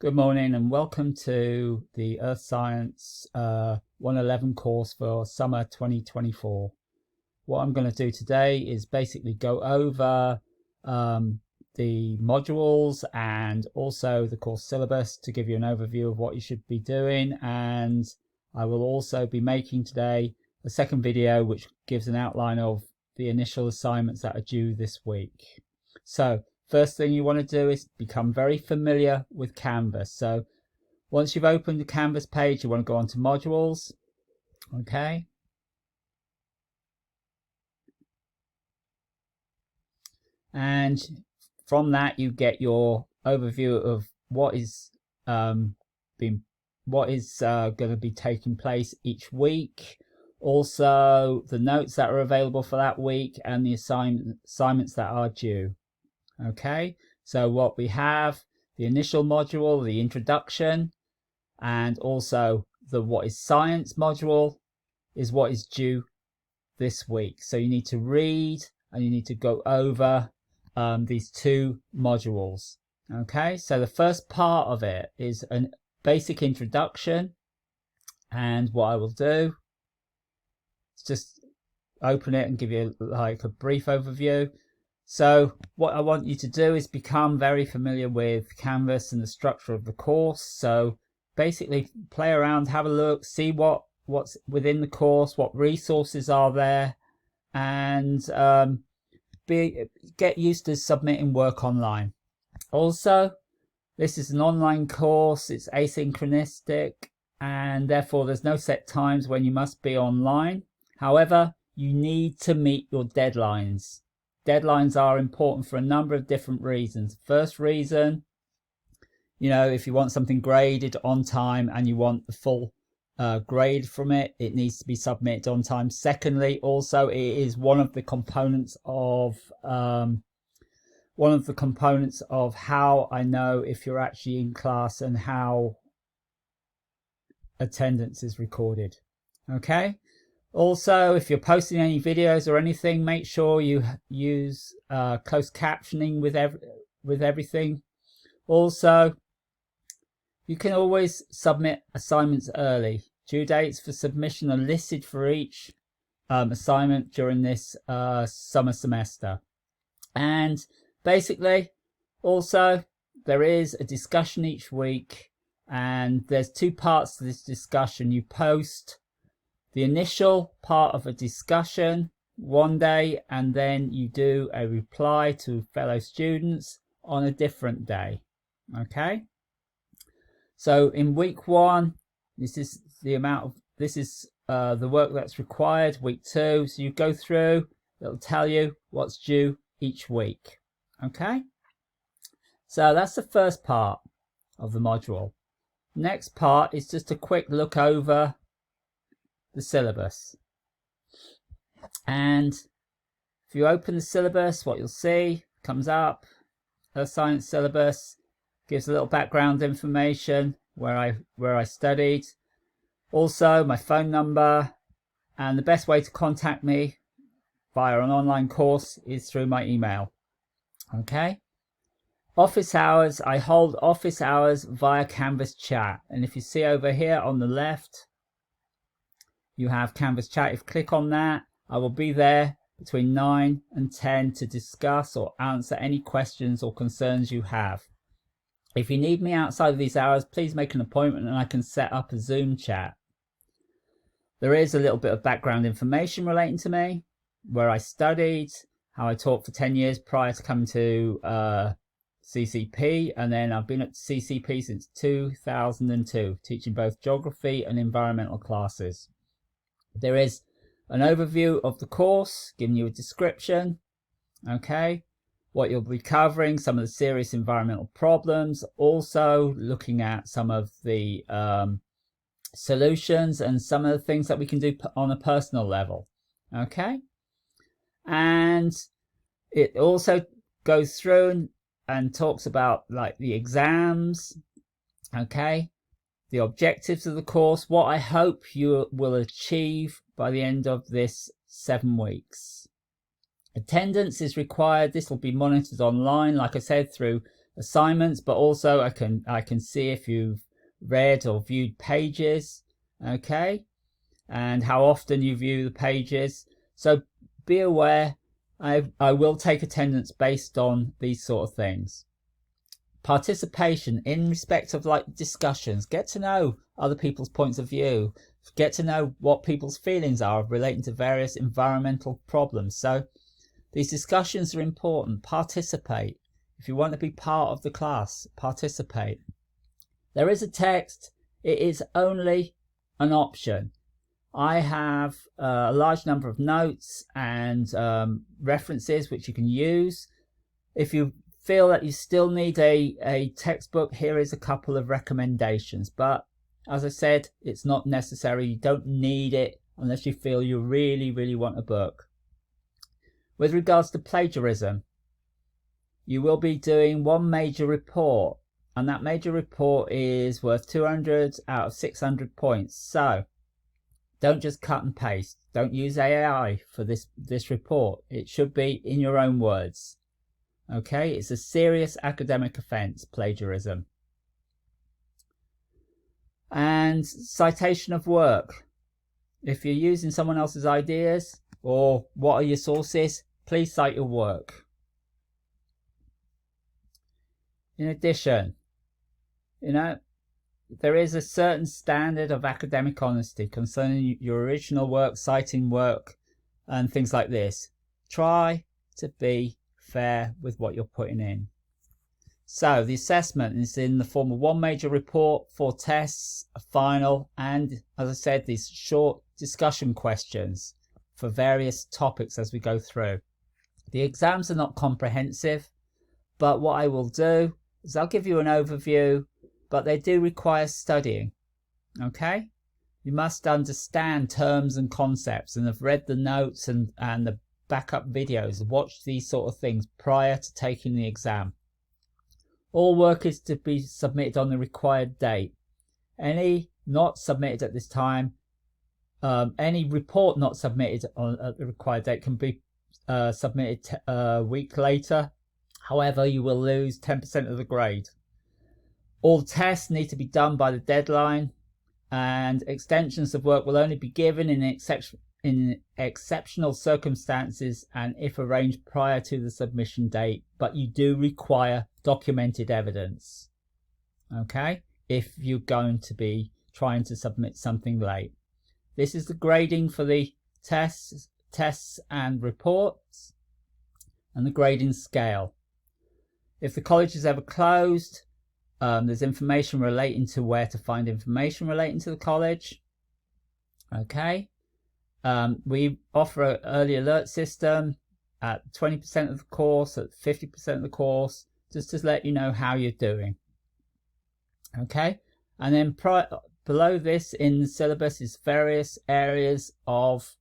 Good morning and welcome to the Earth Science 111 course for summer 2024. What I'm going to do today is basically go over the modules and also the course syllabus to give you an overview of what you should be doing, and I will also be making today a second video which gives an outline of the initial assignments that are due this week. So first thing you want to do is become very familiar with Canvas. So once you've opened the Canvas page, you want to go on to modules. Okay. And from that you get your overview of what is going to be taking place each week. Also the notes that are available for that week and the assignments that are due. Okay, so what we have, the initial module, the introduction, and also the what is science module is what is due this week. So you need to read and you need to go over these two modules. Okay, so the first part of it is a basic introduction, and what I will do is just open it and give you like a brief overview. So what I want you to do is become very familiar with Canvas and the structure of the course. So basically play around, have a look, see what's within the course, what resources are there, and get used to submitting work online. Also, this is an online course, it's asynchronistic, and therefore there's no set times when you must be online. However, you need to meet your deadlines. Deadlines are important for a number of different reasons. First reason, if you want something graded on time and you want the full grade from it, it needs to be submitted on time. Secondly, also it is one of the components of how I know if you're actually in class and how attendance is recorded. Okay. Also, if you're posting any videos or anything, make sure you use closed captioning with everything. Also, you can always submit assignments early. Due dates for submission are listed for each assignment during this summer semester. And basically, also, there is a discussion each week, and there's two parts to this discussion. You post the initial part of a discussion one day, and then you do a reply to fellow students on a different day. Okay, so in week one, this is the work that's required. Week two, so you go through, it'll tell you what's due each week. Okay, so that's the first part of the module. Next part is just a quick look over the syllabus, and if you open the syllabus, what you'll see comes up. Earth Science syllabus gives a little background information where I studied, also my phone number, and the best way to contact me via an online course is through my email. Okay, office hours, I hold office hours via Canvas chat, and if you see over here on the left you have Canvas chat. If you click on that, I will be there between 9 and 10 to discuss or answer any questions or concerns you have. If you need me outside of these hours, please make an appointment and I can set up a Zoom chat. There is a little bit of background information relating to me, where I studied, how I taught for 10 years prior to coming to CCP, and then I've been at CCP since 2002, teaching both geography and environmental classes. There is an overview of the course, giving you a description, okay, what you'll be covering, some of the serious environmental problems, also looking at some of the solutions and some of the things that we can do on a personal level, okay. And it also goes through and talks about like the exams, okay, the objectives of the course, what I hope you will achieve by the end of this 7 weeks. Attendance is required. This will be monitored online, like I said, through assignments, but also I can see if you've read or viewed pages, okay, and how often you view the pages. So be aware, I will take attendance based on these sort of things. Participation in respect of like discussions, get to know other people's points of view, get to know what people's feelings are relating to various environmental problems. So these discussions are important. Participate. If you want to be part of the class, participate. There is a text. It is only an option. I have a large number of notes and references which you can use. If you feel that you still need a textbook, here is a couple of recommendations. But as I said, it's not necessary. You don't need it unless you feel you really, really want a book. With regards to plagiarism, you will be doing one major report, and that major report is worth 200 out of 600 points. So don't just cut and paste. Don't use AI for this report. It should be in your own words. Okay, it's a serious academic offence, plagiarism. And citation of work. If you're using someone else's ideas or what are your sources, please cite your work. In addition, there is a certain standard of academic honesty concerning your original work, citing work, and things like this. Try to be fair with what you're putting in. So the assessment is in the form of one major report, 4 tests, a final, and as I said, these short discussion questions for various topics as we go through. The exams are not comprehensive, but what I will do is I'll give you an overview, but they do require studying. Okay? You must understand terms and concepts and have read the notes and the backup videos, watch these sort of things prior to taking the exam. All work is to be submitted on the required date. Any not submitted at this time, any report not submitted at the required date can be submitted a week later. However, you will lose 10% of the grade. All tests need to be done by the deadline, and extensions of work will only be given in exceptional circumstances and if arranged prior to the submission date, but you do require documented evidence, okay, if you're going to be trying to submit something late. This is the grading for the tests and reports, and the grading scale. If the college is ever closed, there's information relating to where to find information relating to the college. Okay. We offer an early alert system at 20% of the course, at 50% of the course, just to let you know how you're doing. Okay. And then below this in the syllabus is various areas of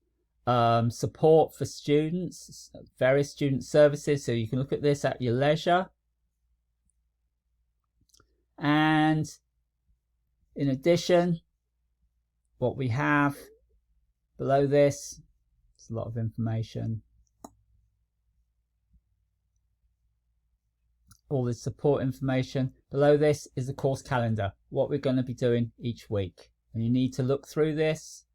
support for students, various student services. So you can look at this at your leisure. And in addition, what we have below this, it's a lot of information. All this support information. Below this is the course calendar, what we're going to be doing each week. And you need to look through this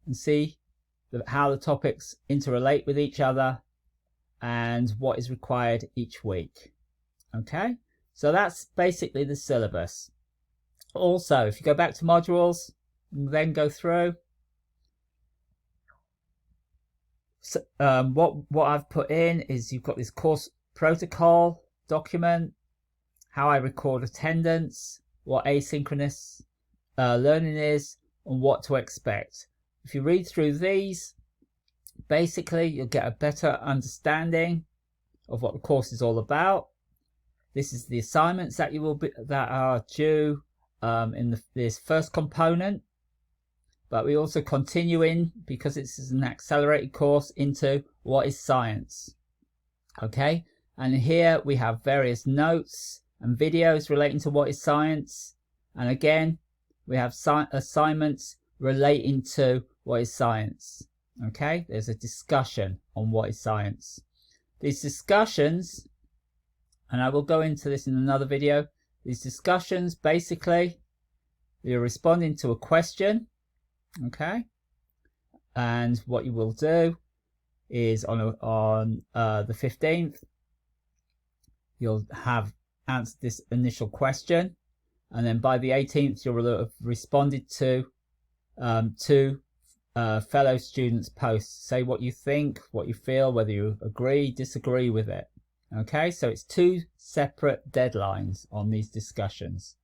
and see how the topics interrelate with each other and what is required each week. Okay? So that's basically the syllabus. Also, if you go back to modules and then go through, so, what I've put in is you've got this course protocol document, how I record attendance, what asynchronous learning is, and what to expect. If you read through these, basically you'll get a better understanding of what the course is all about. This is the assignments that that are due in this first component, but we also continue in, because this is an accelerated course, into what is science. Okay, and here we have various notes and videos relating to what is science, and again we have assignments relating to what is science. Okay, there's a discussion on what is science. These discussions and I will go into this in another video. These discussions, basically, you're responding to a question, okay? And what you will do is on the 15th, you'll have answered this initial question, and then by the 18th, you'll have responded to fellow students' posts. Say what you think, what you feel, whether you agree, disagree with it. Okay, so it's 2 separate deadlines on these discussions.